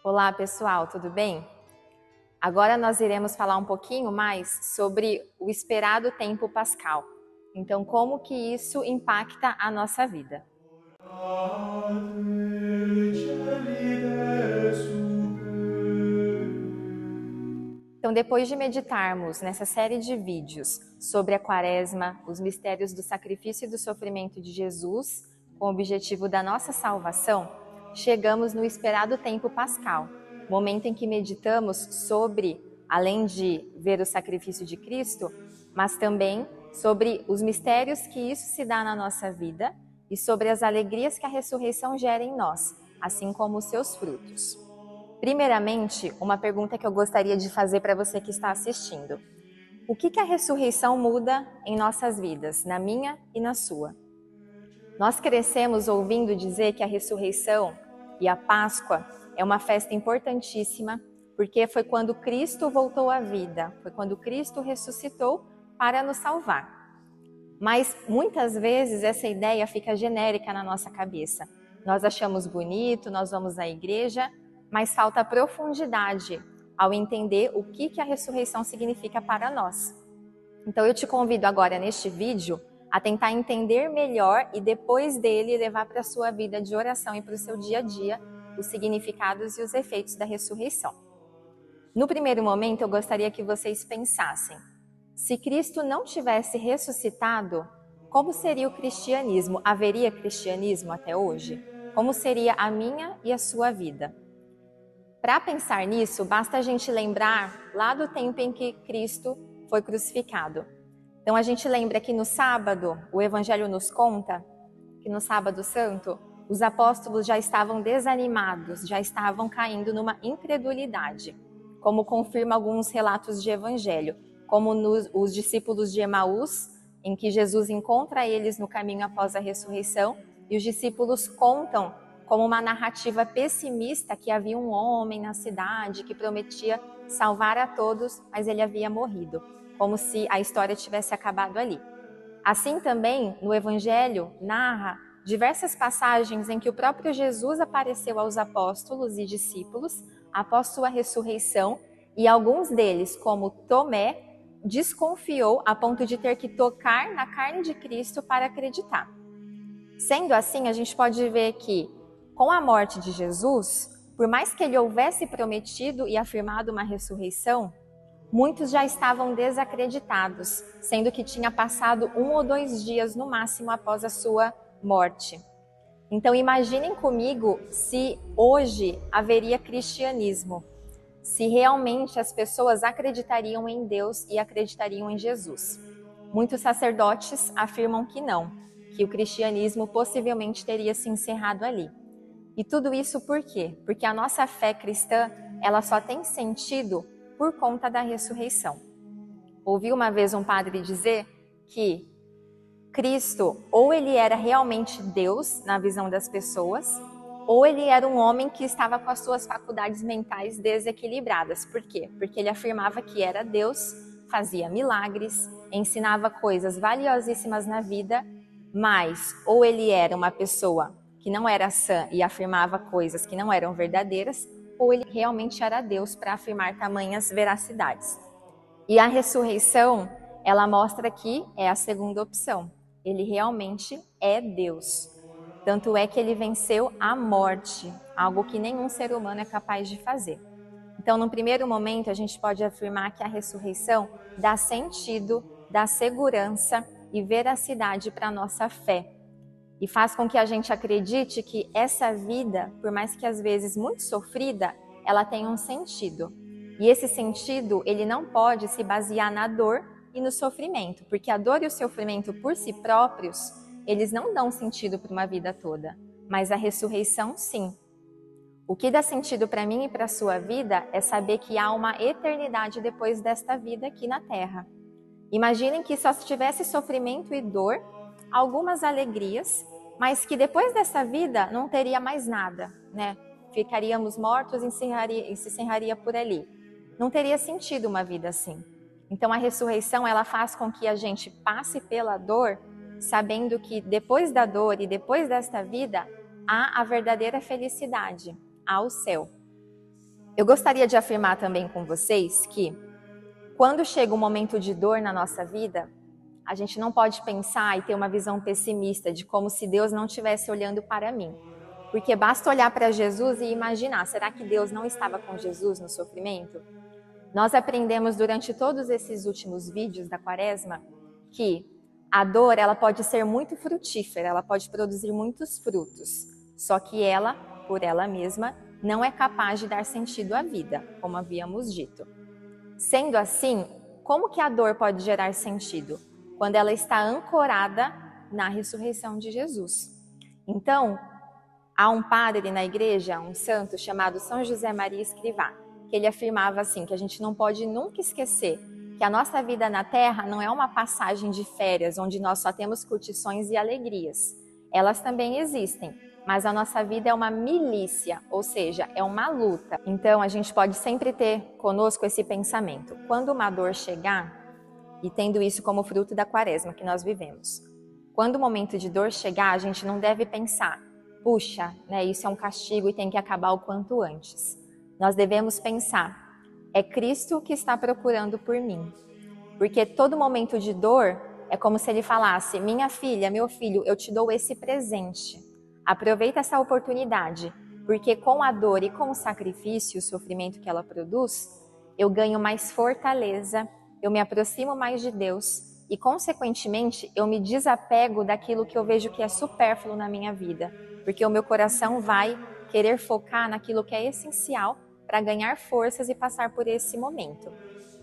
Olá, pessoal, tudo bem? Agora nós iremos falar um pouquinho mais sobre o esperado tempo pascal. Então, como que isso impacta a nossa vida? Então, depois de meditarmos nessa série de vídeos sobre a Quaresma, os mistérios do sacrifício e do sofrimento de Jesus, com o objetivo da nossa salvação, chegamos no esperado tempo pascal, momento em que meditamos sobre, além de ver o sacrifício de Cristo, mas também sobre os mistérios que isso se dá na nossa vida e sobre as alegrias que a ressurreição gera em nós, assim como os seus frutos. Primeiramente, uma pergunta que eu gostaria de fazer para você que está assistindo. O que a ressurreição muda em nossas vidas, na minha e na sua? Nós crescemos ouvindo dizer que a ressurreição e a Páscoa é uma festa importantíssima, porque foi quando Cristo voltou à vida, foi quando Cristo ressuscitou para nos salvar. Mas muitas vezes essa ideia fica genérica na nossa cabeça. Nós achamos bonito, nós vamos à igreja, mas falta profundidade ao entender o que a ressurreição significa para nós. Então eu te convido agora neste vídeo a tentar entender melhor e depois dele levar para a sua vida de oração e para o seu dia a dia os significados e os efeitos da ressurreição. No primeiro momento eu gostaria que vocês pensassem, se Cristo não tivesse ressuscitado, como seria o cristianismo? Haveria cristianismo até hoje? Como seria a minha e a sua vida? Para pensar nisso, basta a gente lembrar lá do tempo em que Cristo foi crucificado. Então a gente lembra que no sábado, o Evangelho nos conta que no sábado santo, os apóstolos já estavam desanimados, já estavam caindo numa incredulidade, como confirma alguns relatos de Evangelho, como os discípulos de Emaús, em que Jesus encontra eles no caminho após a ressurreição, e os discípulos contam como uma narrativa pessimista que havia um homem na cidade que prometia salvar a todos, mas ele havia morrido, como se a história tivesse acabado ali. Assim também, no Evangelho, narra diversas passagens em que o próprio Jesus apareceu aos apóstolos e discípulos após sua ressurreição, e alguns deles, como Tomé, desconfiou a ponto de ter que tocar na carne de Cristo para acreditar. Sendo assim, a gente pode ver que, com a morte de Jesus, por mais que ele houvesse prometido e afirmado uma ressurreição, muitos já estavam desacreditados, sendo que tinha passado 1 ou 2 dias no máximo após a sua morte. Então imaginem comigo se hoje haveria cristianismo, se realmente as pessoas acreditariam em Deus e acreditariam em Jesus. Muitos sacerdotes afirmam que não, que o cristianismo possivelmente teria se encerrado ali. E tudo isso por quê? Porque a nossa fé cristã, ela só tem sentido por conta da ressurreição. Ouvi uma vez um padre dizer que Cristo, ou ele era realmente Deus na visão das pessoas, ou ele era um homem que estava com as suas faculdades mentais desequilibradas. Por quê? Porque ele afirmava que era Deus, fazia milagres, ensinava coisas valiosíssimas na vida, mas ou ele era uma pessoa que não era sã e afirmava coisas que não eram verdadeiras, ou ele realmente era Deus para afirmar tamanhas veracidades. E a ressurreição, ela mostra que é a segunda opção. Ele realmente é Deus. Tanto é que ele venceu a morte, algo que nenhum ser humano é capaz de fazer. Então, no primeiro momento, a gente pode afirmar que a ressurreição dá sentido, dá segurança e veracidade para a nossa fé. E faz com que a gente acredite que essa vida, por mais que às vezes muito sofrida, ela tem um sentido. E esse sentido, ele não pode se basear na dor e no sofrimento, porque a dor e o sofrimento por si próprios, eles não dão sentido para uma vida toda, mas a ressurreição sim. O que dá sentido para mim e para a sua vida é saber que há uma eternidade depois desta vida aqui na Terra. Imaginem que só tivesse sofrimento e dor, algumas alegrias, mas que depois dessa vida não teria mais nada, né? Ficaríamos mortos e se encerraria por ali. Não teria sentido uma vida assim. Então a ressurreição, ela faz com que a gente passe pela dor, sabendo que depois da dor e depois desta vida, há a verdadeira felicidade, há o céu. Eu gostaria de afirmar também com vocês que quando chega um momento de dor na nossa vida, a gente não pode pensar e ter uma visão pessimista de como se Deus não estivesse olhando para mim. Porque basta olhar para Jesus e imaginar, será que Deus não estava com Jesus no sofrimento? Nós aprendemos durante todos esses últimos vídeos da Quaresma que a dor ela pode ser muito frutífera, ela pode produzir muitos frutos, só que ela, por ela mesma, não é capaz de dar sentido à vida, como havíamos dito. Sendo assim, como que a dor pode gerar sentido? Quando ela está ancorada na ressurreição de Jesus. Então, há um padre na igreja, um santo chamado São José Maria Escrivá, que ele afirmava assim, que a gente não pode nunca esquecer que a nossa vida na Terra não é uma passagem de férias, onde nós só temos curtições e alegrias. Elas também existem, mas a nossa vida é uma milícia, ou seja, é uma luta. Então, a gente pode sempre ter conosco esse pensamento. Quando uma dor chegar, e tendo isso como fruto da Quaresma que nós vivemos, quando o momento de dor chegar, a gente não deve pensar, puxa, isso é um castigo e tem que acabar o quanto antes. Nós devemos pensar, é Cristo que está procurando por mim. Porque todo momento de dor é como se ele falasse, minha filha, meu filho, eu te dou esse presente. Aproveita essa oportunidade, porque com a dor e com o sacrifício, o sofrimento que ela produz, eu ganho mais fortaleza, eu me aproximo mais de Deus e, consequentemente, eu me desapego daquilo que eu vejo que é supérfluo na minha vida, porque o meu coração vai querer focar naquilo que é essencial para ganhar forças e passar por esse momento.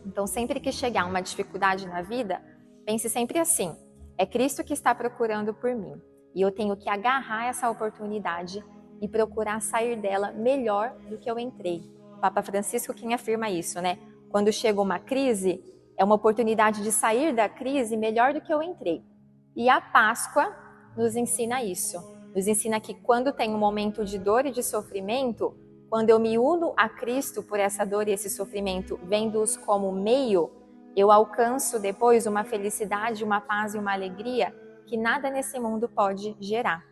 Então, sempre que chegar uma dificuldade na vida, pense sempre assim, é Cristo que está procurando por mim e eu tenho que agarrar essa oportunidade e procurar sair dela melhor do que eu entrei. O Papa Francisco quem afirma isso, né? Quando chega uma crise, é uma oportunidade de sair da crise melhor do que eu entrei. E a Páscoa nos ensina isso. Nos ensina que quando tem um momento de dor e de sofrimento, quando eu me uno a Cristo por essa dor e esse sofrimento, vendo-os como meio, eu alcanço depois uma felicidade, uma paz e uma alegria que nada nesse mundo pode gerar.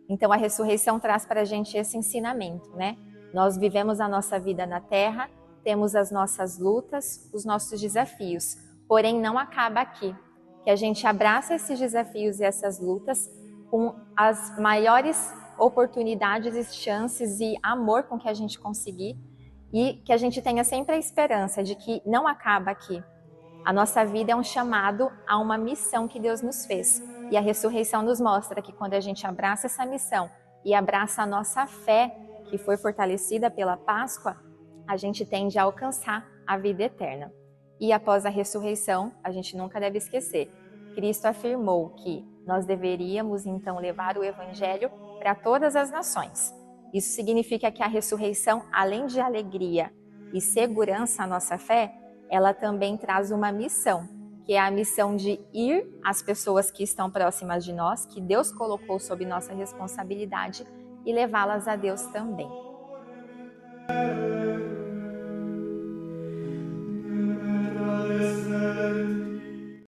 Então a ressurreição traz para a gente esse ensinamento, né? Nós vivemos a nossa vida na Terra, temos as nossas lutas, os nossos desafios, porém não acaba aqui. Que a gente abraça esses desafios e essas lutas com as maiores oportunidades e chances e amor com que a gente conseguir e que a gente tenha sempre a esperança de que não acaba aqui. A nossa vida é um chamado a uma missão que Deus nos fez. E a ressurreição nos mostra que quando a gente abraça essa missão e abraça a nossa fé, que foi fortalecida pela Páscoa, a gente tende a alcançar a vida eterna. E após a ressurreição, a gente nunca deve esquecer, Cristo afirmou que nós deveríamos então levar o Evangelho para todas as nações. Isso significa que a ressurreição, além de alegria e segurança à nossa fé, ela também traz uma missão, que é a missão de ir às pessoas que estão próximas de nós, que Deus colocou sob nossa responsabilidade, e levá-las a Deus também.